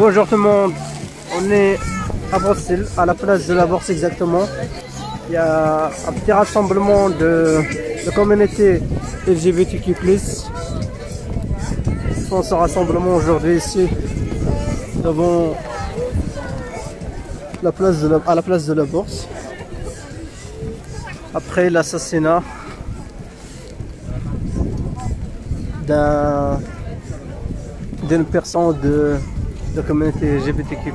Bonjour tout le monde, on est à Bruxelles, à la place de la Bourse exactement. Il y a un petit rassemblement de communauté LGBTQ+. Ils font ce rassemblement aujourd'hui ici devant à la place de la Bourse. Après l'assassinat d'une personne de communauté LGBTQ+,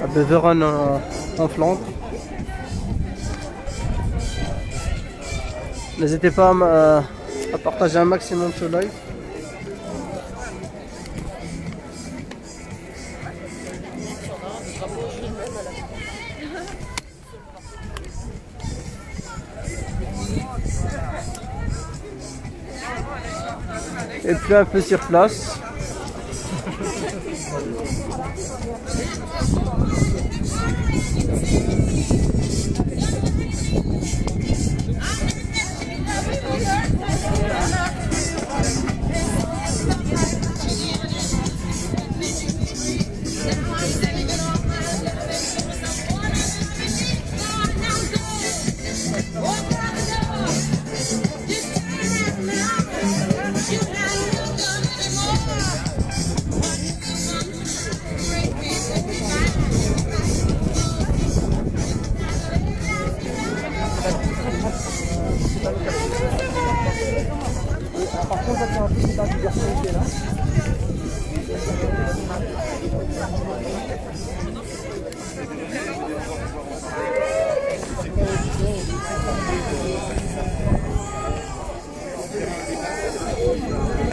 à Beveren en Flandre. N'hésitez pas à partager un maximum ce live. Et puis un peu sur place.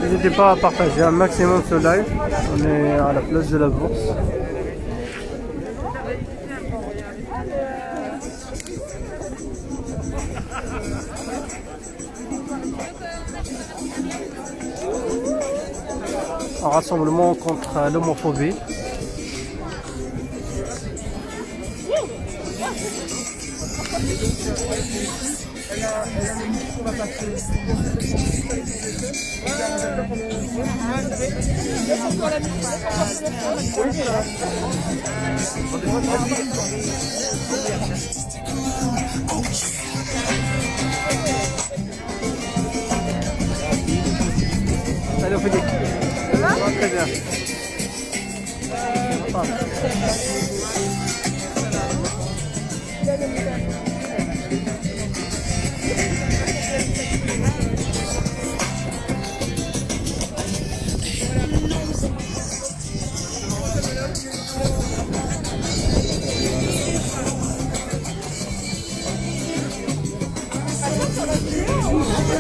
N'hésitez pas à partager un maximum ce live. On est à la place de la Bourse. Un rassemblement contre l'homophobie. Allez, on fait des... Ça va ? Très bien.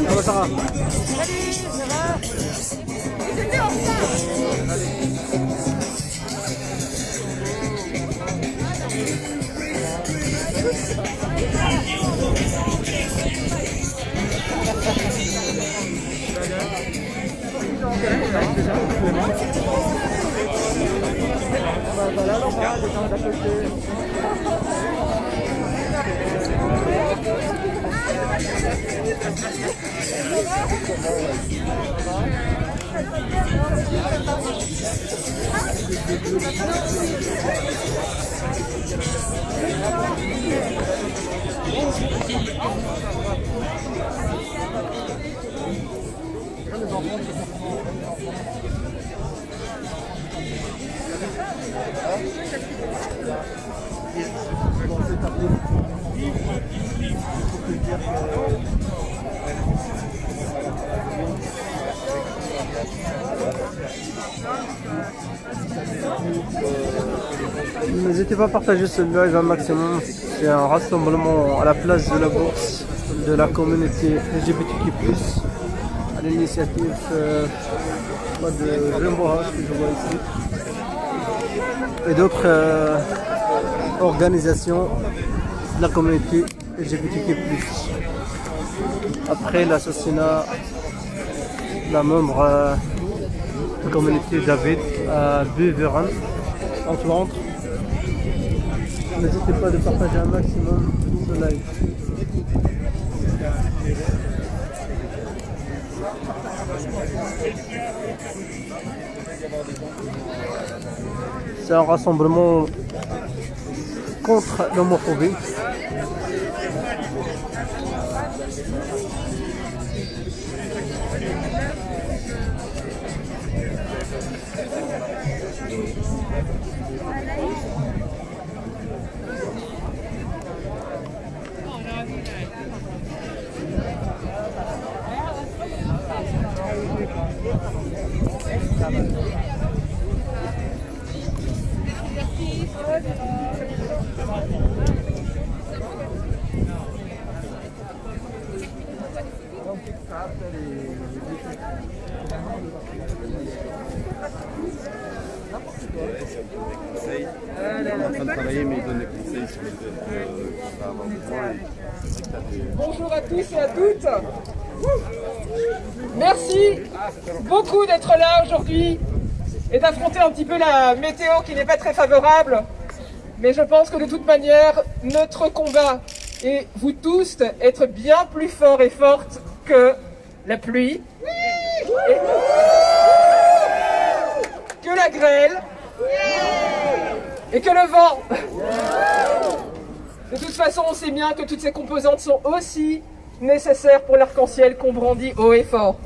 Comment ça va? Salut, ça va? J'étais en retard. Voilà, Laura, les gens d'à côté. N'hésitez pas à partager ce live un maximum. C'est un rassemblement à la place de la Bourse de la communauté LGBTQ+, à l'initiative de Jumbo que je vois ici, et d'autres organisations de la communauté LGBTQ+. Après l'assassinat d'un membre de la communauté David à Beveren en Flandre. N'hésitez pas de partager un maximum ce live. C'est un rassemblement contre l'homophobie. Il est en train de travailler, mais il donne des conseils sur les deux qu'on va avoir besoin. Bonjour à tous et à toutes. Merci beaucoup d'être là aujourd'hui et d'affronter un petit peu la météo qui n'est pas très favorable. Mais je pense que de toute manière, notre combat et vous tous être bien plus forts et fortes que la pluie, que la grêle et que le vent. De toute façon, on sait bien que toutes ces composantes sont aussi nécessaires pour l'arc-en-ciel qu'on brandit haut et fort.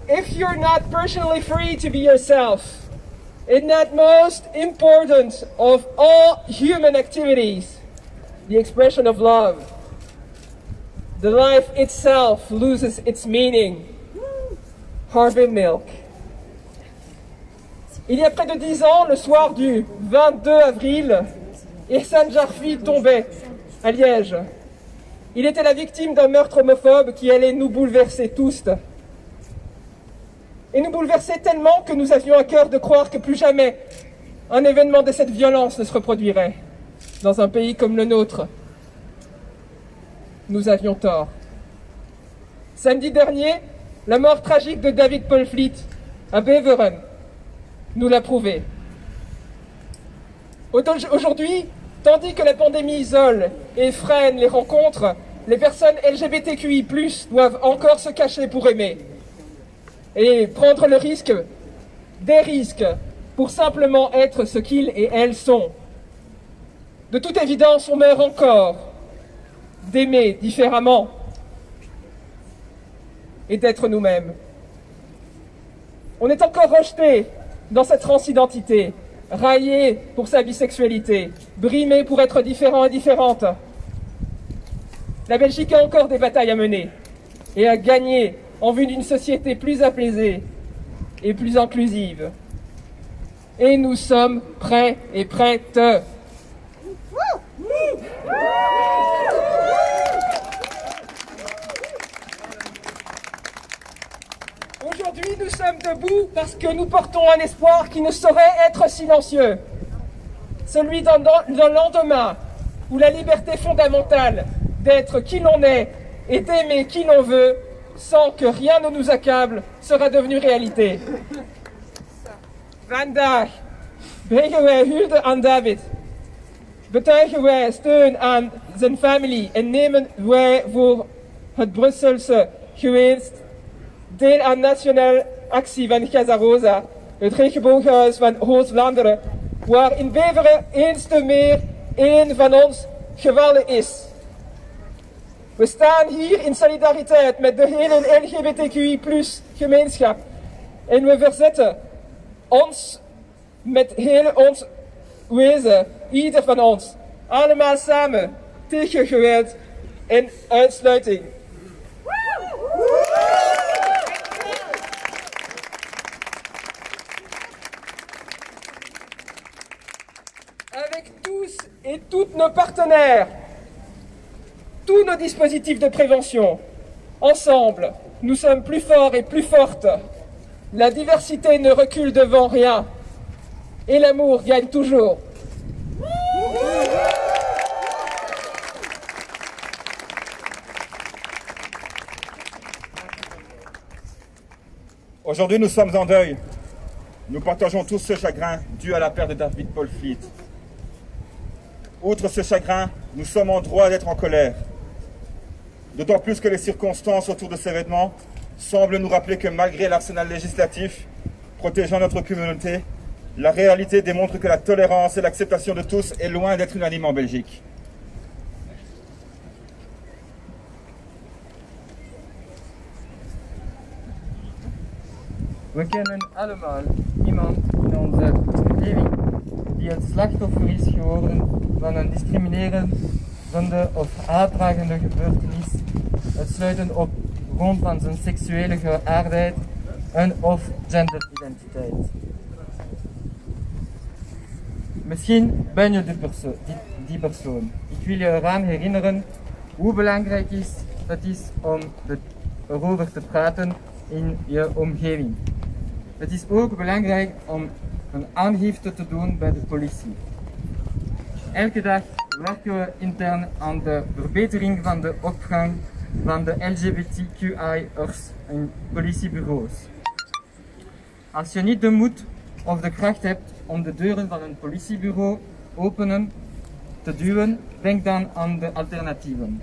If you're not personally free to be yourself, in that most important of all human activities, the expression of love, the life itself loses its meaning. Harvey Milk. Il y a près de 10 ans, le soir du 22 avril, Ihsan Jarfi tombait à Liège. Il était la victime d'un meurtre homophobe qui allait nous bouleverser tous. Et nous bouleverser tellement que nous avions à cœur de croire que plus jamais un événement de cette violence ne se reproduirait dans un pays comme le nôtre. Nous avions tort. Samedi dernier, la mort tragique de David Paul Fleet à Beveren nous l'a prouvé. Aujourd'hui, tandis que la pandémie isole et freine les rencontres, les personnes LGBTQI+, doivent encore se cacher pour aimer et prendre le risque, des risques, pour simplement être ce qu'ils et elles sont. De toute évidence, on meurt encore d'aimer différemment et d'être nous-mêmes. On est encore rejeté dans cette transidentité, raillé pour sa bisexualité, brimé pour être différent et différente. La Belgique a encore des batailles à mener et à gagner en vue d'une société plus apaisée et plus inclusive. Et nous sommes prêts et prêtes. Aujourd'hui, nous sommes debout parce que nous portons un espoir qui ne saurait être silencieux. Celui d'un lendemain où la liberté fondamentale d'être qui l'on est et d'aimer qui l'on veut sans que rien ne nous accable sera devenue réalité. Vandaag brengen wij hulde aan David. Betuigen wij steun aan zijn familie en nemen wij voor het Brusselse geweest deel aan nationale actie van Casa Rosa, het regenbooghuis van Oost-Vlaanderen, waar in Beveren eens te meer één van ons gevallen is. We staan hier in solidariteit met de hele LGBTQI+ gemeenschap en we verzetten ons met heel ons wezen, ieder van ons, allemaal samen tegen geweld en uitsluiting. Avec tous et toutes nos partenaires, tous nos dispositifs de prévention, ensemble, nous sommes plus forts et plus fortes. La diversité ne recule devant rien et l'amour gagne toujours. Aujourd'hui, nous sommes en deuil. Nous partageons tous ce chagrin dû à la perte de David Paul Fleet. Outre ce chagrin, nous sommes en droit d'être en colère. D'autant plus que les circonstances autour de ces événements semblent nous rappeler que malgré l'arsenal législatif protégeant notre communauté, la réalité démontre que la tolérance et l'acceptation de tous est loin d'être unanime en Belgique. We kennen allemaal iemand in onze omgeving die het slachtoffer is geworden van een discriminerende of haatdragende gebeurtenis, uitsluitend op grond van zijn seksuele geaardheid en of genderidentiteit. Misschien ben je die persoon. Ik wil je eraan herinneren hoe belangrijk het is om erover te praten in je omgeving. Het is ook belangrijk om een aangifte te doen bij de politie. Elke dag werken we intern aan de verbetering van de opvang van de LGBTQI'ers in politiebureaus. Als je niet de moed of de kracht hebt om de deuren van een politiebureau openen te duwen, denk dan aan de alternatieven.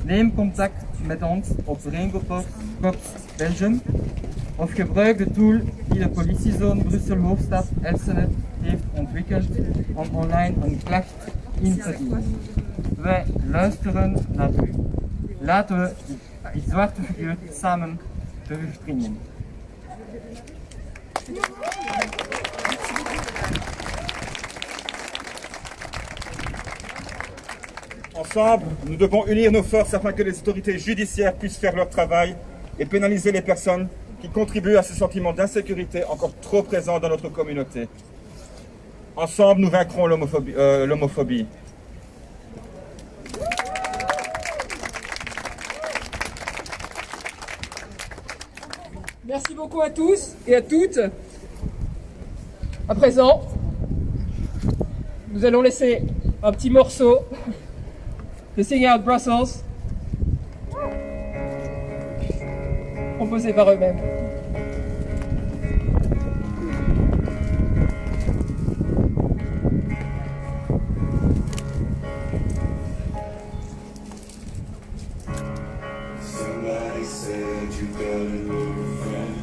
Neem contact met ons op Ringokorps Belgium of gebruik de tool die de politiezone Brussel Hoofdstad Elsenet heeft ontwikkeld om online een klacht in te dienen. Wij luisteren naar u. Laten we die zwarte figuur samen terugdringen. Ensemble, nous devons unir nos forces afin que les autorités judiciaires puissent faire leur travail et pénaliser les personnes qui contribuent à ce sentiment d'insécurité encore trop présent dans notre communauté. Ensemble, nous vaincrons l'homophobie. Merci beaucoup à tous et à toutes. À présent, nous allons laisser un petit morceau de Sing Out Brussels, composé par eux-mêmes. Somebody said you got a new friend.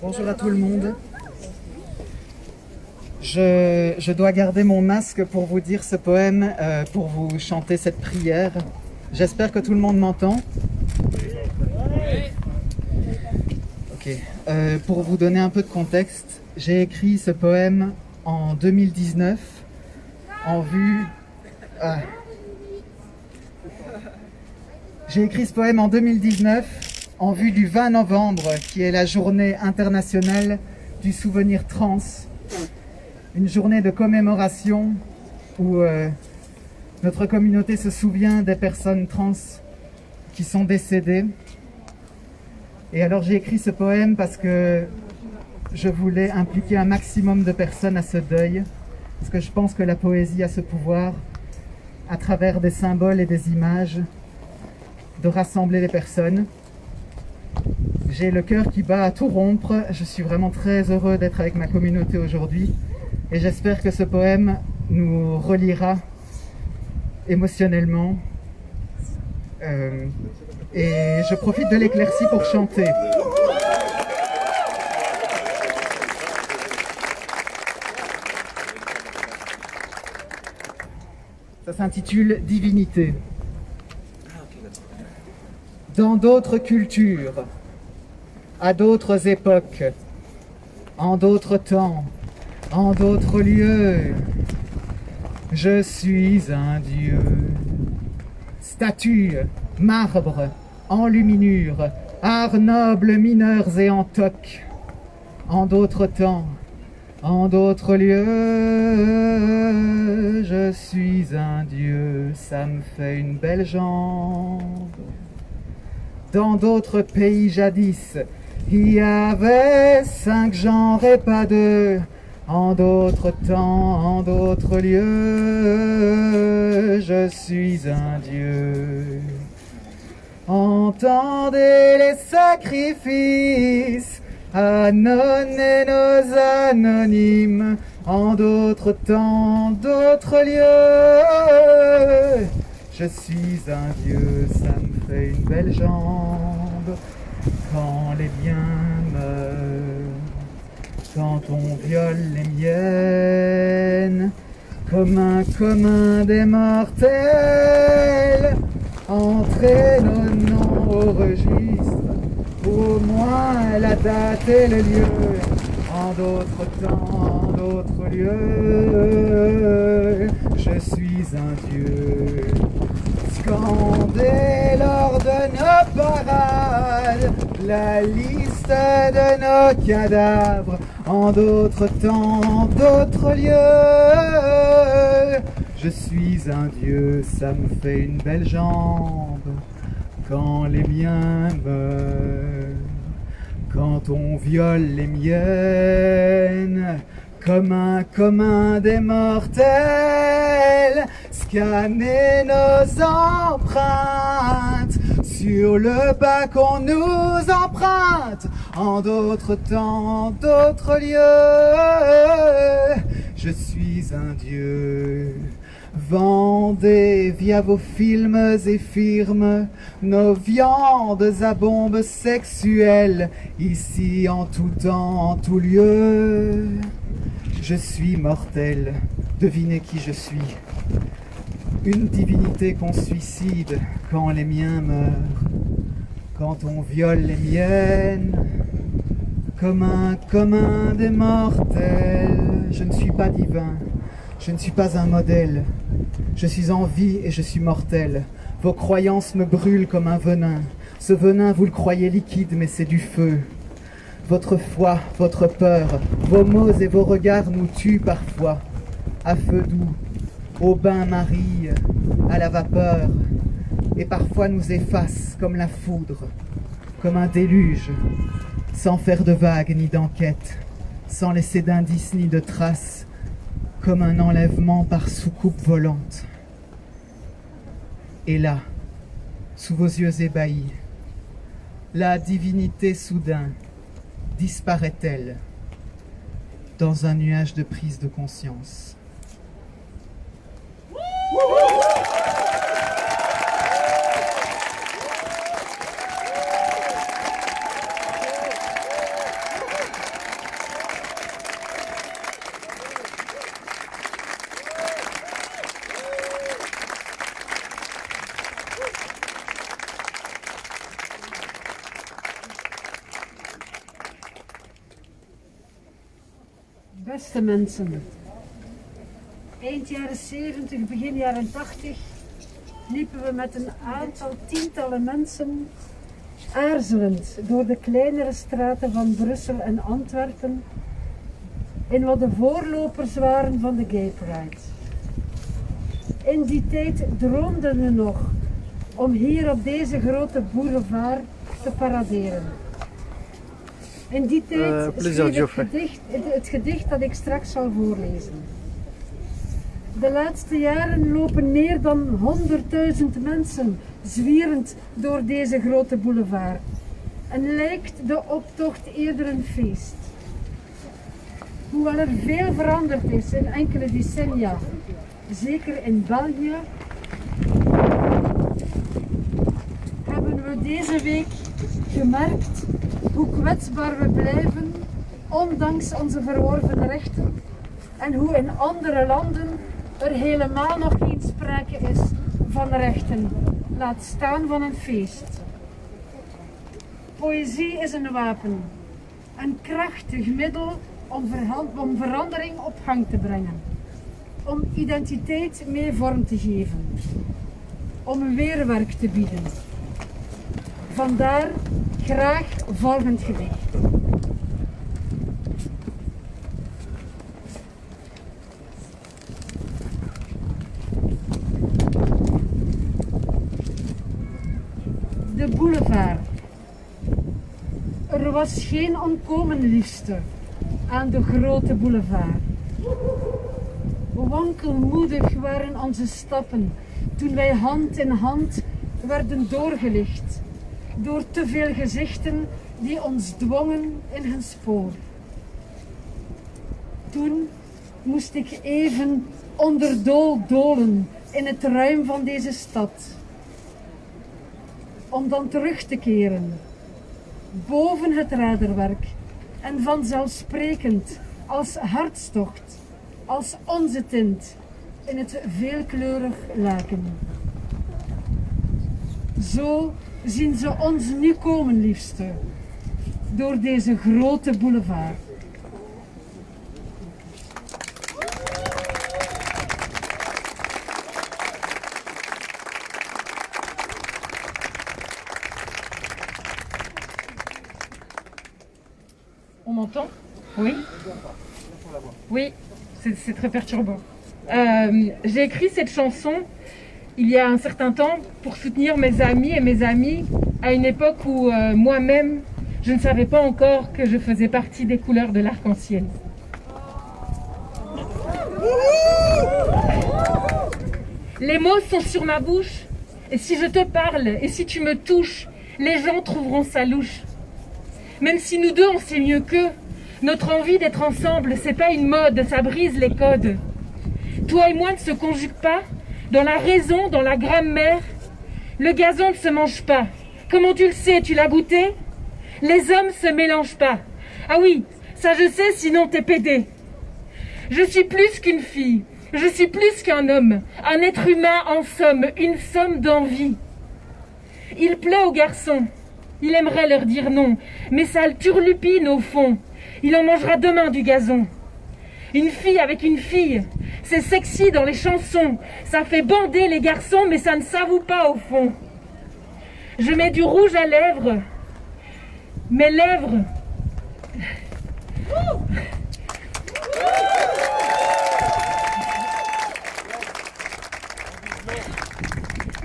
Bonjour à tout le monde. Je dois garder mon masque pour vous dire ce poème, pour vous chanter cette prière. J'espère que tout le monde m'entend. Ok. Pour vous donner un peu de contexte, j'ai écrit ce poème en 2019 en vue... J'ai écrit ce poème en 2019 en vue du 20 novembre, qui est la journée internationale du souvenir trans. Une journée de commémoration où notre communauté se souvient des personnes trans qui sont décédées. Et alors j'ai écrit ce poème parce que je voulais impliquer un maximum de personnes à ce deuil, parce que je pense que la poésie a ce pouvoir, à travers des symboles et des images, de rassembler les personnes. J'ai le cœur qui bat à tout rompre. Je suis vraiment très heureux d'être avec ma communauté aujourd'hui et j'espère que ce poème nous reliera émotionnellement. Et je profite de l'éclaircie pour chanter. Ça s'intitule « Divinité ». Dans d'autres cultures, à d'autres époques, en d'autres temps, en d'autres lieux, je suis un dieu. Statue, marbre, enluminure, art noble, mineurs et en toc. En d'autres temps, en d'autres lieux, je suis un dieu, ça me fait une belle jambe. Dans d'autres pays jadis, il y avait 5 genres et pas 2. En d'autres temps, en d'autres lieux, je suis un dieu. Entendez les sacrifices, Anon et nos anonymes. En d'autres temps, d'autres lieux, je suis un dieu, ça me fait une belle jambe. Quand les biens meurent, quand on viole les miennes, comme un commun des mortels, entrez nos noms au registre, au moins la date et le lieu. En d'autres temps, en d'autres lieux, je suis un dieu. Scandez lors de nos parades la liste de nos cadavres. En d'autres temps, d'autres lieux, je suis un dieu, ça me fait une belle jambe. Quand les miens meurent, quand on viole les miennes, comme un commun des mortels, scanner nos empreintes sur le bac qu'on nous emprunte. En d'autres temps, d'autres lieux, je suis un dieu. Vendez via vos films et firmes nos viandes à bombes sexuelles, ici en tout temps, en tout lieu. Je suis mortel, devinez qui je suis. Une divinité qu'on suicide quand les miens meurent, quand on viole les miennes, comme un commun des mortels. Je ne suis pas divin, je ne suis pas un modèle, je suis en vie et je suis mortel. Vos croyances me brûlent comme un venin. Ce venin, vous le croyez liquide, mais c'est du feu. Votre foi, votre peur, vos mots et vos regards nous tuent parfois. À feu doux, au bain-marie, à la vapeur, et parfois nous effacent comme la foudre, comme un déluge, sans faire de vagues ni d'enquête, sans laisser d'indices ni de traces, comme un enlèvement par soucoupe volante. Et là, sous vos yeux ébahis, la divinité soudain disparaît-elle dans un nuage de prise de conscience. Beste mensen, eind jaren 70, begin jaren 80 liepen we met een aantal tientallen mensen aarzelend door de kleinere straten van Brussel en Antwerpen in wat de voorlopers waren van de Gay Pride. In die tijd droomden we nog om hier op deze grote boulevard te paraderen. In die tijd schreef ik het gedicht dat ik straks zal voorlezen. De laatste jaren lopen meer dan 100.000 mensen zwierend door deze grote boulevard. En lijkt de optocht eerder een feest. Hoewel er veel veranderd is in enkele decennia, zeker in België, hebben we deze week gemerkt hoe kwetsbaar we blijven, ondanks onze verworven rechten, en hoe in andere landen er helemaal nog geen sprake is van rechten, laat staan van een feest. Poëzie is een wapen, een krachtig middel om verandering op gang te brengen, om identiteit mee vorm te geven, om een weerwerk te bieden. Vandaar graag volgend gedicht. De boulevard. Er was geen ontkomen, liefste, aan de grote boulevard. Wankelmoedig waren onze stappen toen wij hand in hand werden doorgelicht door te veel gezichten die ons dwongen in hun spoor. Toen moest ik even dolen in het ruim van deze stad, om dan terug te keren, boven het raderwerk en vanzelfsprekend als hartstocht, als onze tint in het veelkleurig laken. Zo zien ze ons nu komen, liefste, door deze grote boulevard. On m'entend? Oui. Oui, c'est très perturbant. J'ai écrit cette chanson il y a un certain temps pour soutenir mes amis et mes amies à une époque où moi-même, je ne savais pas encore que je faisais partie des couleurs de l'arc-en-ciel. Les mots sont sur ma bouche, et si je te parle, et si tu me touches, les gens trouveront ça louche. Même si nous deux on sait mieux qu'eux, notre envie d'être ensemble, c'est pas une mode, ça brise les codes. Toi et moi ne se conjuguent pas, dans la raison, dans la grammaire. Le gazon ne se mange pas. Comment tu le sais, tu l'as goûté? Les hommes se mélangent pas. Ah oui, ça je sais, sinon t'es pédé. Je suis plus qu'une fille, je suis plus qu'un homme, un être humain en somme, une somme d'envie. Il plaît aux garçons, il aimerait leur dire non, mais ça le turlupine au fond. Il en mangera demain du gazon. Une fille avec une fille, c'est sexy dans les chansons, ça fait bander les garçons, mais ça ne s'avoue pas au fond. Je mets du rouge à lèvres, mes lèvres...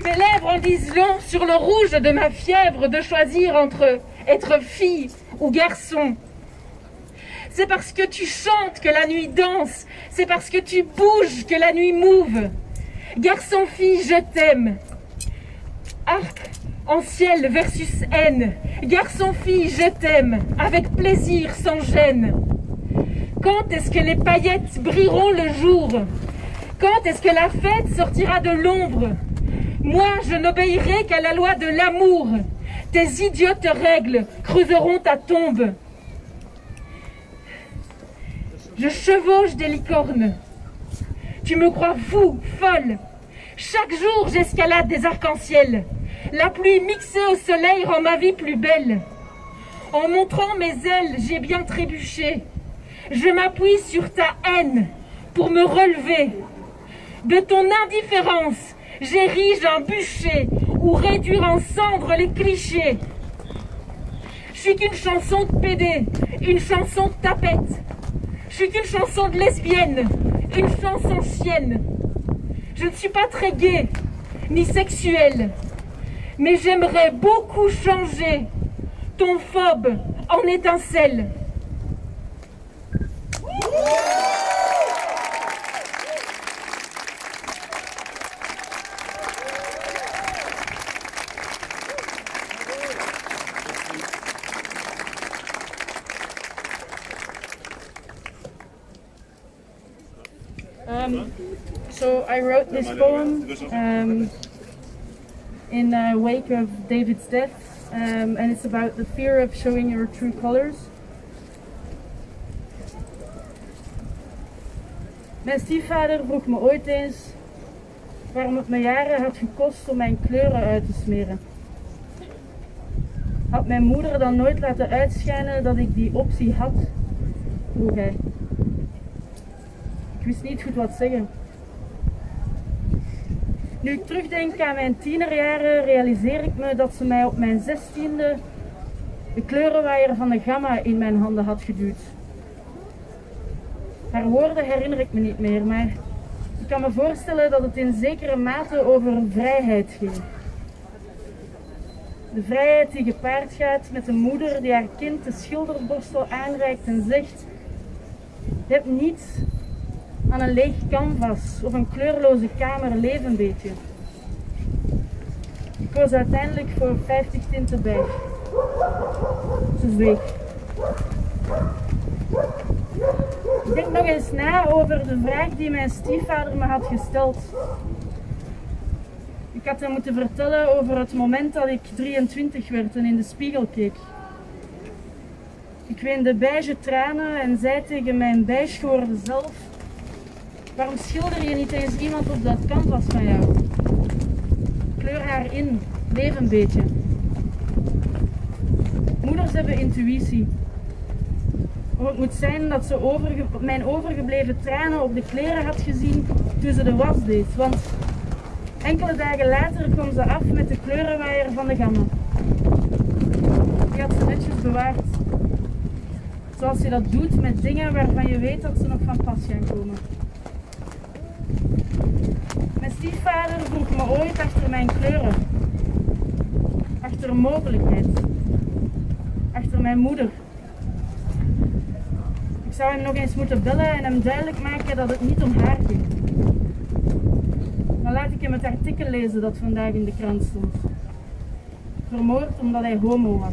Mes lèvres en disent long sur le rouge de ma fièvre de choisir entre être fille ou garçon. C'est parce que tu chantes que la nuit danse, c'est parce que tu bouges que la nuit mouve. Garçon-fille, je t'aime. Arc en ciel versus haine. Garçon-fille, je t'aime, avec plaisir, sans gêne. Quand est-ce que les paillettes brilleront le jour? Quand est-ce que la fête sortira de l'ombre? Moi, je n'obéirai qu'à la loi de l'amour. Tes idiotes règles creuseront ta tombe. Je chevauche des licornes. Tu me crois fou, folle. Chaque jour, j'escalade des arcs-en-ciel. La pluie mixée au soleil rend ma vie plus belle. En montrant mes ailes, j'ai bien trébuché. Je m'appuie sur ta haine pour me relever. De ton indifférence, j'érige un bûcher ou réduire en cendres les clichés. Je suis qu'une chanson de PD, une chanson de tapette. Je suis qu'une chanson de lesbienne, une chanson chienne. Je ne suis pas très gaie, ni sexuelle, mais j'aimerais beaucoup changer ton phobe en étincelle. So I wrote this poem in wake of David's death, and it's about the fear of showing your true colors. Mijn stiefvader vroeg me ooit eens waarom het me jaren had gekost om mijn kleuren uit te smeren. Had mijn moeder dan nooit laten uitschijnen dat ik die optie had? Vroeg hij. Ik wist niet goed wat zeggen. Nu ik terugdenk aan mijn tienerjaren, realiseer ik me dat ze mij op mijn 16e de kleurenwaaier van de gamma in mijn handen had geduwd. Haar woorden herinner ik me niet meer, maar ik kan me voorstellen dat het in zekere mate over vrijheid ging. De vrijheid die gepaard gaat met een moeder die haar kind de schilderborstel aanreikt en zegt: je hebt niets aan een leeg canvas of een kleurloze kamer, leef een beetje. Ik koos uiteindelijk voor 50 tinten bij. Ze zweeg. Ik denk nog eens na over de vraag die mijn stiefvader me had gesteld. Ik had hem moeten vertellen over het moment dat ik 23 werd en in de spiegel keek. Ik weende beige tranen en zei tegen mijn beige geworden zelf: waarom schilder je niet eens iemand op dat canvas van jou? Kleur haar in, leef een beetje. Moeders hebben intuïtie. Of het moet zijn dat ze mijn overgebleven tranen op de kleren had gezien toen ze de was deed. Want enkele dagen later kwam ze af met de kleurenwaaier van de gamma. Die had ze netjes bewaard. Zoals je dat doet met dingen waarvan je weet dat ze nog van pas gaan komen. Mijn stiefvader vroeg me ooit achter mijn kleuren. Achter mogelijkheid. Achter mijn moeder. Ik zou hem nog eens moeten bellen en hem duidelijk maken dat het niet om haar ging. Dan laat ik hem het artikel lezen dat vandaag in de krant stond. Vermoord omdat hij homo was.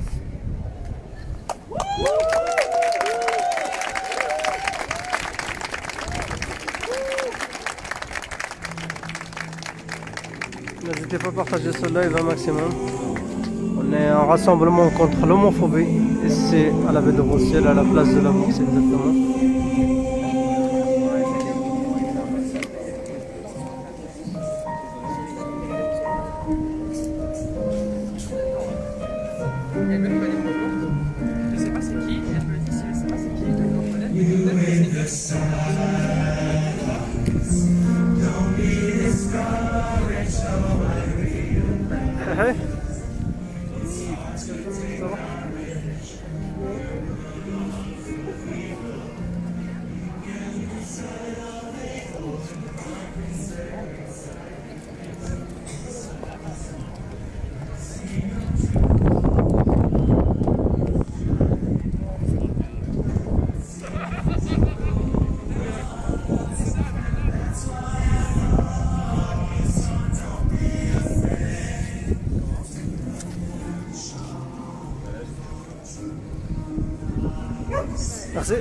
N'hésitez pas à partager ce live un maximum. On est un rassemblement contre l'homophobie et c'est à la baie de Bruxelles, à la place de la Bourse exactement. Je sais pas c'est qui, elle me dit si je sais pas c'est qui, je le reconnais, peut-être que c'est qui. Hey. Merci.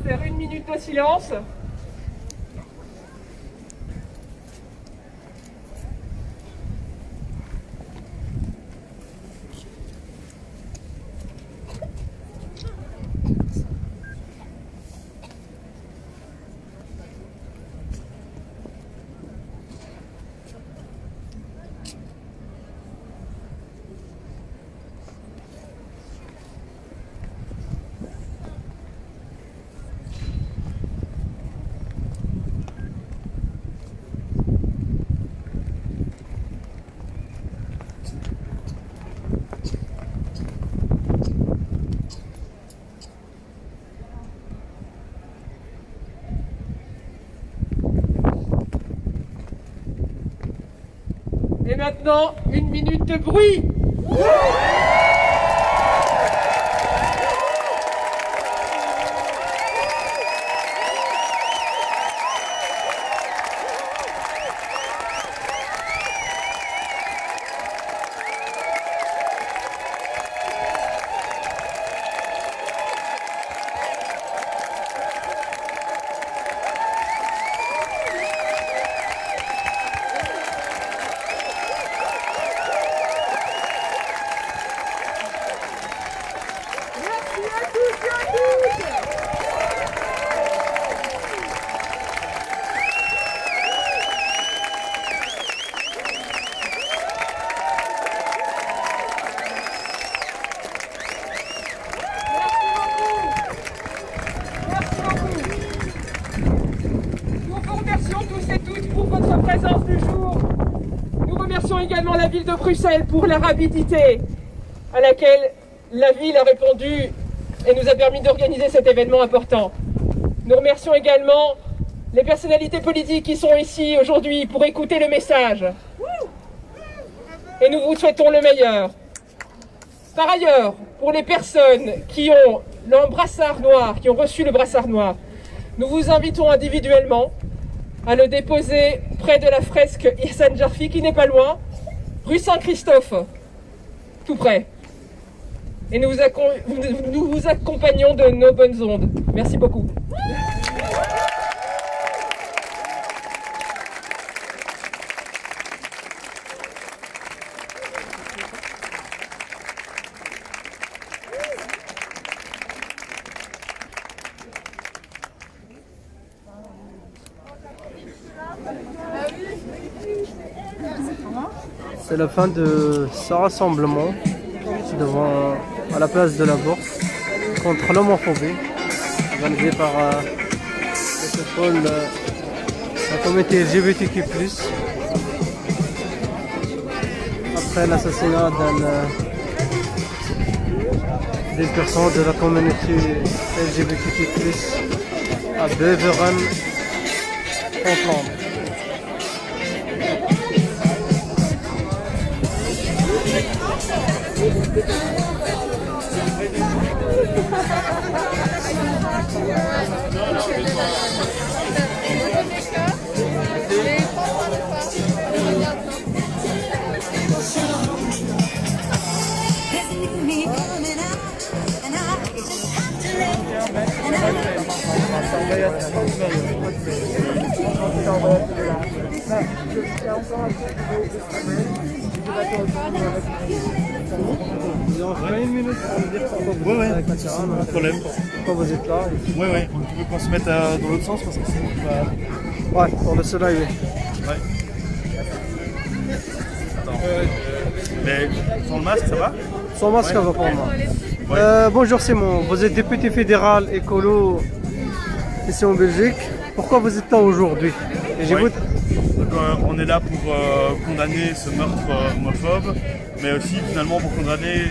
faire 1 minute de silence. Et maintenant, 1 minute de bruit. Présence du jour. Nous remercions également la ville de Bruxelles pour la rapidité à laquelle la ville a répondu et nous a permis d'organiser cet événement important. Nous remercions également les personnalités politiques qui sont ici aujourd'hui pour écouter le message. Et nous vous souhaitons le meilleur. Par ailleurs, pour les personnes qui ont le brassard noir, qui ont reçu le brassard noir, nous vous invitons individuellement à le déposer près de la fresque Ihsan Jarfi, qui n'est pas loin, rue Saint-Christophe, tout près. Et nous vous accompagnons de nos bonnes ondes. Merci beaucoup. C'est la fin de ce rassemblement à la place de la Bourse contre l'homophobie, organisé par la communauté LGBTQ+, après l'assassinat d'une personne de la communauté LGBTQ+, à Beveren, en Flandre. Une minute pour me dire pourquoi vous êtes avec la Tira, pas de problème. Pourquoi vous êtes là? Ouais, ouais, on peut pas se mettre dans l'autre sens parce que c'est pas... Ouais, pour le soleil, oui. Ouais. Attends. Mais sans le masque, ça va? Sans masque, ça va pour moi. Ouais. Bonjour Simon, vous êtes député fédéral écolo ici en Belgique. Pourquoi vous êtes là aujourd'hui? Donc, on est là pour condamner ce meurtre homophobe, mais aussi finalement pour condamner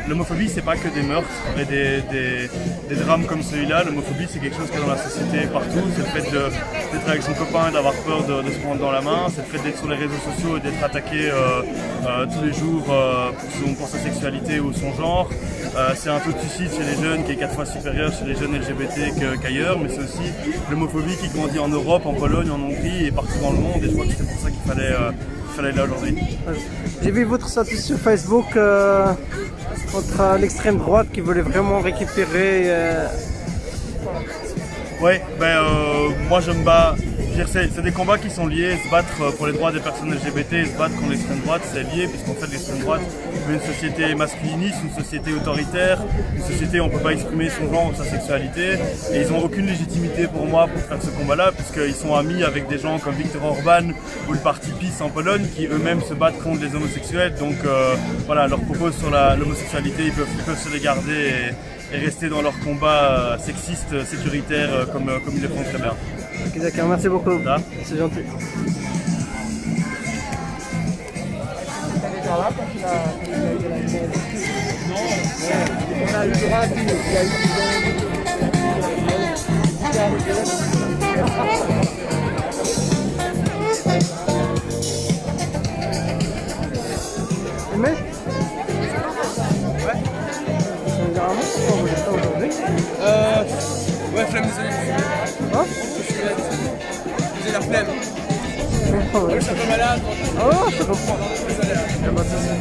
l'homophobie. C'est pas que des meurtres et des drames comme celui-là. L'homophobie, c'est quelque chose qui est dans la société partout. C'est le fait d'être avec son copain et d'avoir peur de se prendre dans la main. C'est le fait d'être sur les réseaux sociaux et d'être attaqué tous les jours pour sa sexualité ou son genre. C'est un taux de suicide chez les jeunes qui est 4 fois supérieur chez les jeunes LGBT qu'ailleurs, mais c'est aussi l'homophobie qui grandit en Europe, en Pologne, en Hongrie et partout dans le monde, et je crois que c'est pour ça qu'il fallait être là aujourd'hui. J'ai vu votre statut sur Facebook contre l'extrême droite qui voulait vraiment récupérer Ouais, moi je me bats. C'est des combats qui sont liés. Se battre pour les droits des personnes LGBT, se battre contre l'extrême droite, c'est lié, puisqu'en fait l'extrême droite veut une société masculiniste, une société autoritaire, une société où on ne peut pas exprimer son genre ou sa sexualité. Et ils n'ont aucune légitimité pour moi pour faire ce combat-là, puisqu'ils sont amis avec des gens comme Viktor Orban ou le parti PiS en Pologne, qui eux-mêmes se battent contre les homosexuels. Donc voilà, leurs propos sur l'homosexualité, ils peuvent se les garder et rester dans leur combat sexiste, sécuritaire, comme ils le font très bien. Ok, d'accord, merci beaucoup. C'est gentil. On a eu le droit Aimé? Ouais. Pourquoi vous êtes là aujourd'hui? Ouais, flemme, désolé. Hein? J'ai la flemme. Ouais, je suis un peu malade. Oh, je comprends. Désolé. Il y a pas de souci.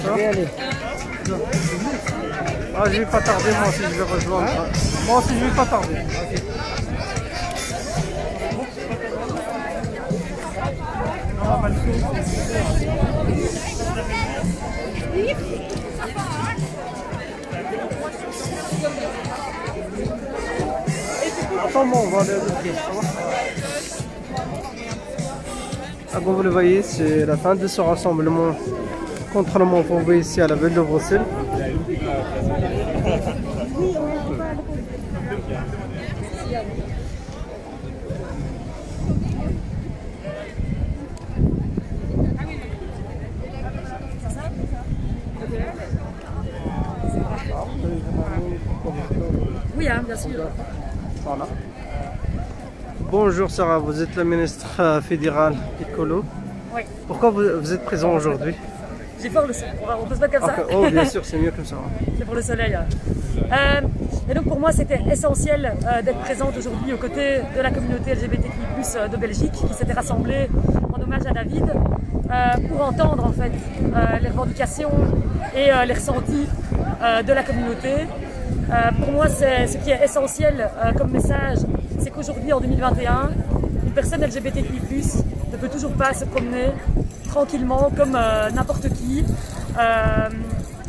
Je vais aller. Ah, je vais pas tarder, moi aussi je vais rejoindre. Moi aussi je vais pas tarder. Attends, bon, on va aller à l'autre pied. Ah, comme vous le voyez, c'est la fin de ce rassemblement contre l'homophobie ici à la ville de Bruxelles. Oui, hein, bien sûr. Voilà. Bonjour Sarah, vous êtes la ministre fédérale écolo. Oui. Pourquoi vous êtes présent aujourd'hui? J'ai peur le soleil. On peut se mettre comme ça. Oh, bien sûr, c'est mieux comme ça. C'est pour le soleil. Et donc pour moi, c'était essentiel d'être présente aujourd'hui aux côtés de la communauté LGBTQI+ de Belgique qui s'était rassemblée en hommage à David pour entendre en fait les revendications et les ressentis de la communauté. Pour moi, ce qui est essentiel comme message, c'est qu'aujourd'hui, en 2021, une personne LGBTQI+ ne peut toujours pas se promener tranquillement comme n'importe qui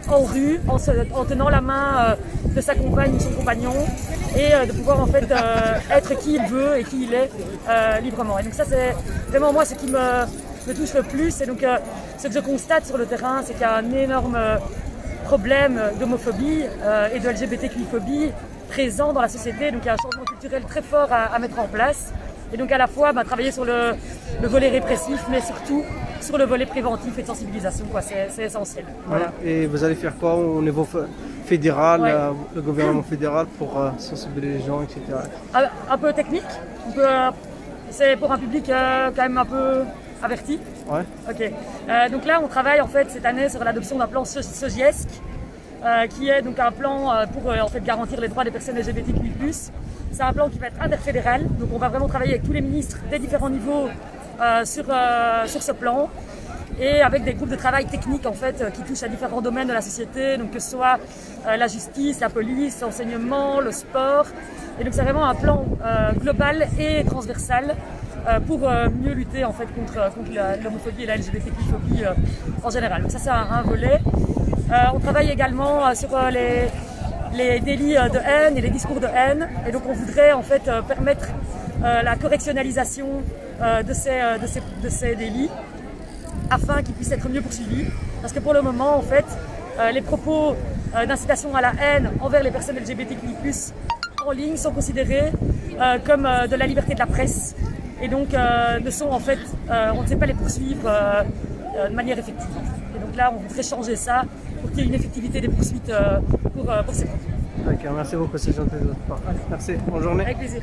en rue, en tenant la main de sa compagne ou son compagnon et de pouvoir en fait être qui il veut et qui il est librement. Et donc ça, c'est vraiment moi ce qui me touche le plus. Et donc ce que je constate sur le terrain, c'est qu'il y a un énorme problème d'homophobie et de LGBTQI-phobie présent dans la société. Donc il y a un changement culturel très fort à mettre en place. Et donc à la fois travailler sur le volet répressif, mais surtout sur le volet préventif et de sensibilisation. C'est essentiel. Voilà. Et vous allez faire quoi au niveau fédéral, Ouais. le gouvernement fédéral, pour sensibiliser les gens, etc. Un peu technique. C'est pour un public quand même un peu averti. Ouais. Ok. Donc là, on travaille en fait cette année sur l'adoption d'un plan SOGIESC, qui est donc un plan pour en fait garantir les droits des personnes LGBTQI+. C'est un plan qui va être interfédéral, donc on va vraiment travailler avec tous les ministres des différents niveaux sur ce plan, et avec des groupes de travail techniques en fait qui touchent à différents domaines de la société, donc que ce soit la justice, la police, l'enseignement, le sport. Et donc c'est vraiment un plan global et transversal pour mieux lutter en fait contre l'homophobie et la LGBTQ-phobie en général. Donc ça c'est un volet. On travaille également sur les délits de haine et les discours de haine, et donc on voudrait en fait permettre la correctionnalisation de ces délits afin qu'ils puissent être mieux poursuivis, parce que pour le moment en fait les propos d'incitation à la haine envers les personnes LGBTQI+ en ligne sont considérés comme de la liberté de la presse, et donc ne sont en fait on ne sait pas les poursuivre de manière effective. Et donc là on voudrait changer ça pour qu'il y ait une effectivité des poursuites pour ces propos. D'accord, merci beaucoup, c'est gentil de votre part. Merci, bonne journée. Avec plaisir.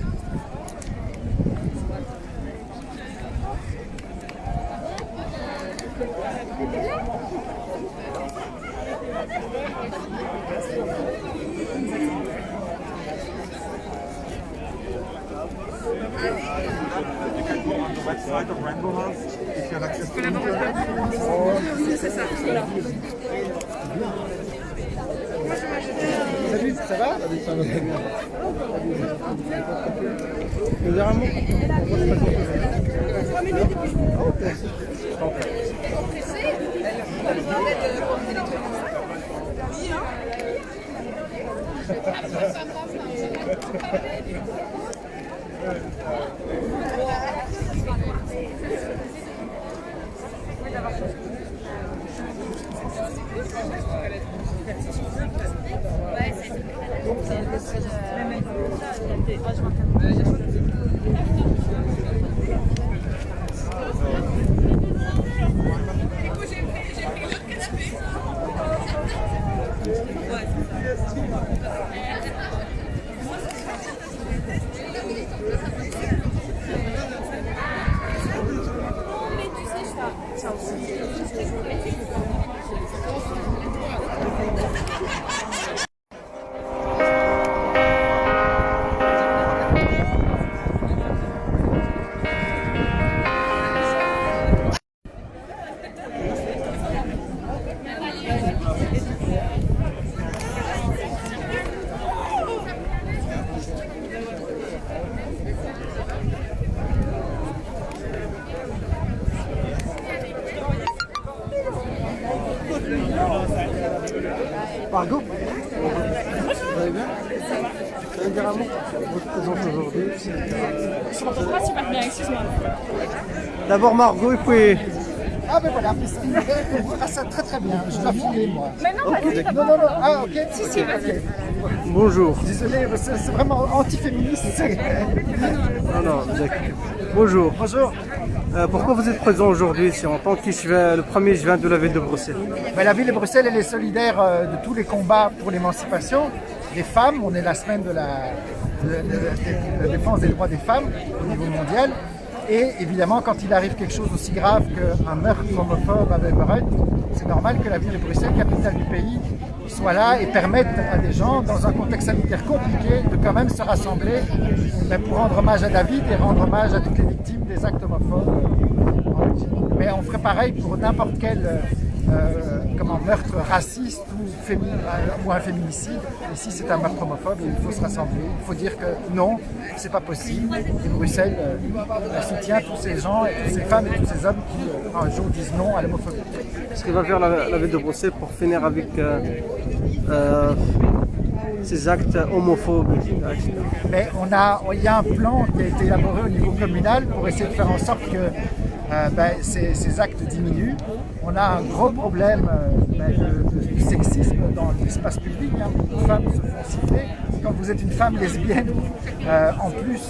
Site of Rainbow House, et tu as l'accès sur C'est ça, voilà. Salut, ça va? Margot, vous allez bien? Vous allez dire un mot? Votre présence aujourd'hui, Je m'entends pas super bien, excuse-moi. D'abord Margot et puis... Ah ben voilà, ah, ça très très bien, je dois filer moi. Mais non, vas-y, non, non, non, ah ok, si, vas-y. Bonjour. Désolé, c'est vraiment anti-féministe. Non, non, d'accord. Bonjour. Bonjour. Pourquoi vous êtes présent aujourd'hui ici en tant qu'échevin, le 1er juin de la ville de Bruxelles? Ben, la ville de Bruxelles, elle est solidaire de tous les combats pour l'émancipation des femmes. On est la semaine de la défense des droits des femmes au niveau mondial. Et évidemment, quand il arrive quelque chose aussi grave qu'un meurtre homophobe à Weverhut, c'est normal que la ville de Bruxelles, capitale du pays, soit là et permette à des gens, dans un contexte sanitaire compliqué, de quand même se rassembler pour rendre hommage à David et rendre hommage à toutes les victimes des actes homophobes. Mais on ferait pareil pour n'importe quel meurtre raciste ou un féminicide. Ici, c'est un meurtre homophobe et il faut se rassembler. Il faut dire que non, c'est pas possible. Et Bruxelles soutient tous ces gens, et toutes ces femmes et tous ces hommes qui un jour disent non à l'homophobie. Qu'est-ce qu'il va faire la ville de Bruxelles pour finir avec ces actes homophobes? Mais il y a un plan qui a été élaboré au niveau communal pour essayer de faire en sorte que ces actes diminuent. On a un gros problème de sexisme dans l'espace public. Beaucoup de femmes se font citer. Quand vous êtes une femme lesbienne, en plus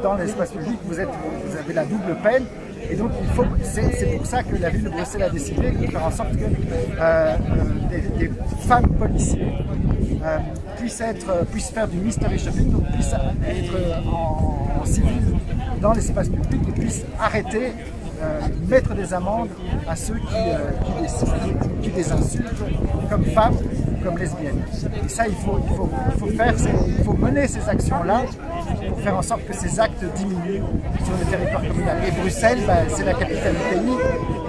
dans l'espace public, vous avez la double peine. Et donc c'est pour ça que la ville de Bruxelles a décidé de faire en sorte que des femmes policiers puissent faire du mystery shopping, donc puissent être en civil dans l'espace public et puissent arrêter, mettre des amendes à ceux qui les insultent comme femmes, comme lesbiennes. Et ça, il faut mener ces actions-là pour faire en sorte que ces actes diminuent sur le territoire communal. Et Bruxelles, c'est la capitale du pays,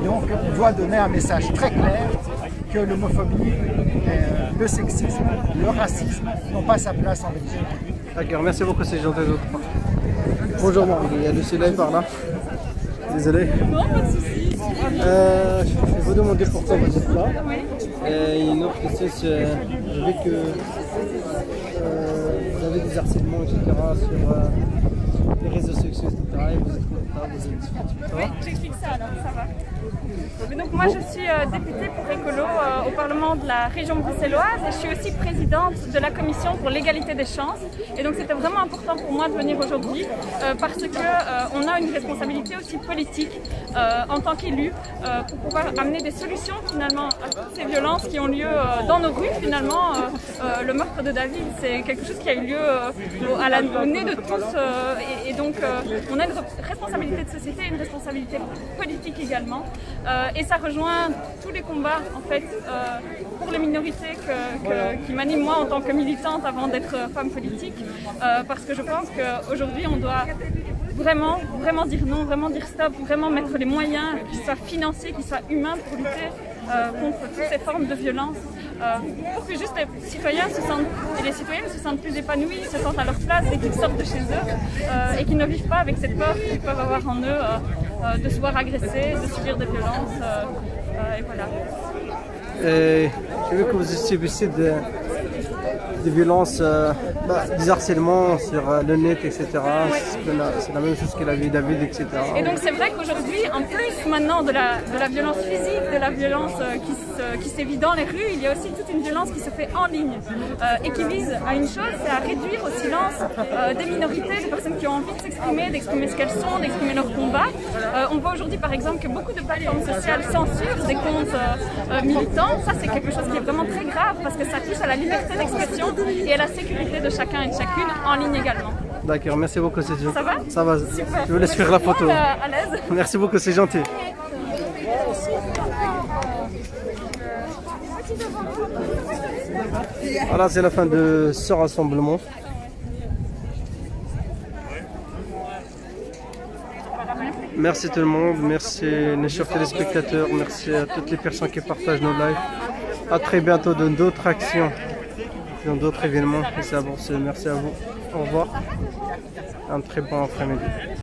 donc on doit donner un message très clair que l'homophobie, le sexisme, le racisme n'ont pas sa place en Belgique. D'accord, merci beaucoup, c'est gentil de votre part. Bonjour Margot, il y a le soleil par là. Désolé. Non, pas de soucis. Je vais vous demander pourquoi vous êtes là. Oui. Et une autre question, c'est j'ai vu que vous avez des harcèlements, etc. sur les réseaux sociaux, etc. Et vous êtes content, vous êtes discuté. Oui, j'explique ça alors, ça va. Mais donc moi je suis députée pour Écolo au Parlement de la région bruxelloise et je suis aussi présidente de la commission pour l'égalité des chances. Et donc c'était vraiment important pour moi de venir aujourd'hui parce qu'on a une responsabilité aussi politique en tant qu'élu pour pouvoir amener des solutions finalement à toutes ces violences qui ont lieu dans nos rues finalement. Le meurtre de David, c'est quelque chose qui a eu lieu au nez de tous et donc on a une responsabilité de société et une responsabilité politique également. Et ça rejoint tous les combats en fait pour les minorités qui m'animent moi en tant que militante avant d'être femme politique parce que je pense qu'aujourd'hui on doit vraiment dire non, vraiment dire stop, vraiment mettre les moyens, qu'ils soient financiers, qu'ils soient humains pour lutter contre toutes ces formes de violence, pour que juste les citoyens et les citoyennes se sentent plus épanouis, se sentent à leur place dès qu'ils sortent de chez eux et qu'ils ne vivent pas avec cette peur qu'ils peuvent avoir en eux de se voir agressés, de subir des violences, et voilà. Et j'ai vu que vous subissez des violences, des harcèlements sur le net, etc. C'est la même chose que la vie David, etc. Et donc c'est vrai qu'aujourd'hui, en plus maintenant de la violence physique, de la violence qui sévit dans les rues, il y a aussi toute une violence qui se fait en ligne et qui vise à une chose, c'est à réduire au silence des minorités, des personnes qui ont envie de s'exprimer, d'exprimer ce qu'elles sont, d'exprimer leur combat. On voit aujourd'hui par exemple que beaucoup de plateformes sociales censurent des comptes militants. Ça c'est quelque chose qui est vraiment très grave parce que ça touche à la liberté d'expression et à la sécurité de chacun et de chacune en ligne également. D'accord, merci beaucoup, c'est gentil. Ça va? Ça va. Super. Je vous laisse faire la photo. À l'aise. Merci beaucoup, c'est gentil. Voilà, c'est la fin de ce rassemblement. Merci tout le monde, merci les chers téléspectateurs, merci à toutes les personnes qui partagent nos lives. À très bientôt dans d'autres actions, dans d'autres événements. Merci à vous. Au revoir. Un très bon après-midi.